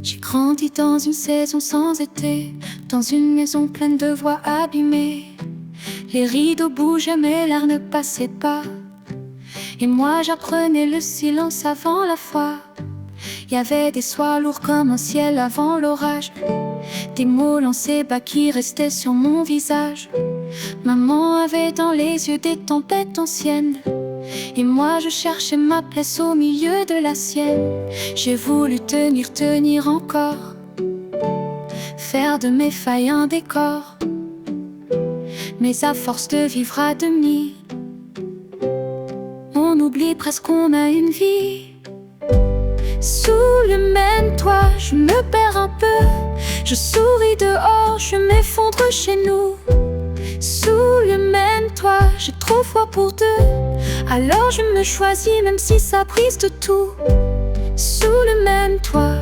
J'ai grandi dans une saison sans été, dans une maison pleine de voix abîmées. Les rideaux bougeaient mais l'air ne passait pas, et moi j'apprenais le silence avant la foi. Y avait des soirs lourds comme un ciel avant l'orage, des mots lancés bas qui restaient sur mon visage. Maman avait dans les yeux des tempêtes anciennes, et moi je cherchais ma place au milieu de la sienne. J'ai voulu tenir encore, faire de mes failles un décor. Mais à force de vivre à demi, on oublie presque qu'on a une vie. Sous le même toit, je me perds un peu. Je souris dehors, je m'effondre chez nous. Sous le même toit, j'ai trop froid pour deux. Alors je me choisis même si ça brise de tout. Sous le même toit,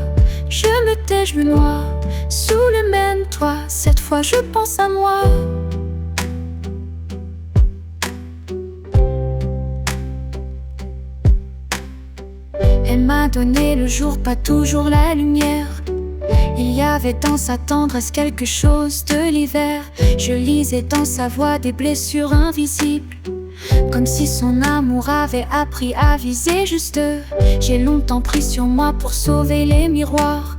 je me tais, je me noie. Sous le même toit, cette fois je pense à moi. Elle m'a donné le jour, pas toujours la lumière. Il y avait dans sa tendresse quelque chose de l'hiver. Je lisais dans sa voix des blessures invisibles, comme si son amour avait appris à viser juste. J'ai longtemps pris sur moi pour sauver les miroirs,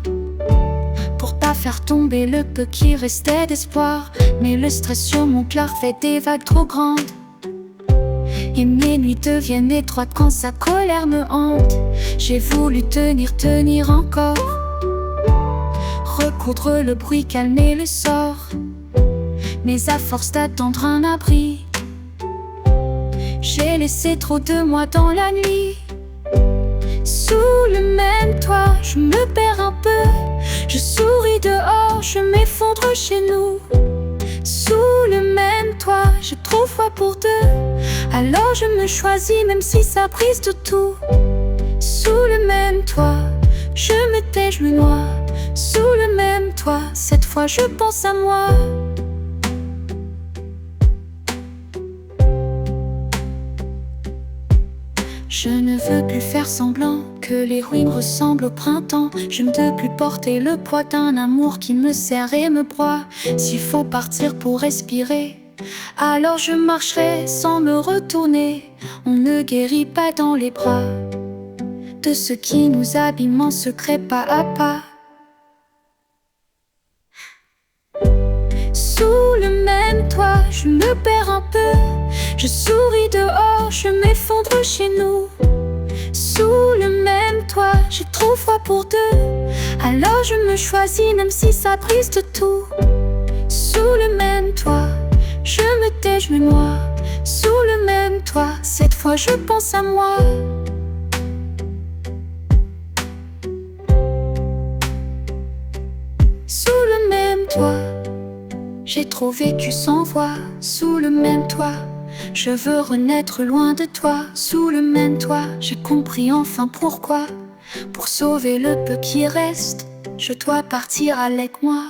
pour pas faire tomber le peu qui restait d'espoir. Mais le stress sur mon cœur fait des vagues trop grandes, et mes nuits deviennent étroites quand sa colère me hante. J'ai voulu tenir encore, recoudre le bruit, calmer le sort. Mais à force d'attendre un abri, j'ai laissé trop de moi dans la nuit. Sous le même toit, je me perds un peu. Je souris dehors, je m'effondre chez nous. Sous le même toit, j'ai trop froid pour deux. Alors je me choisis même si ça brise de tout. Sous le même toit, je me tais, je me noie. Sous le même toit, cette fois je pense à moi. Je ne veux plus faire semblant que les ruines ressemblent au printemps. Je ne veux plus porter le poids d'un amour qui me serre et me broie. S'il faut partir pour respirer, alors je marcherai sans me retourner. On ne guérit pas dans les bras de ce qui nous abîme en secret pas à pas. Sous le même toit, je me perds un peu. Je souris dehors, je m'effondre chez nous. Sous le même toit, j'ai trop froid pour deux. Alors je me choisis même si ça brise de tout. Sous le même toit, je me tais, je me noie. Sous le même toit, cette fois je pense à moi. Sous le même toit, j'ai trop vécu sans voix. Sous le même toit, je veux renaître loin de toi. Sous le même toit, j'ai compris enfin pourquoi. Pour sauver le peu qui reste, je dois partir avec moi.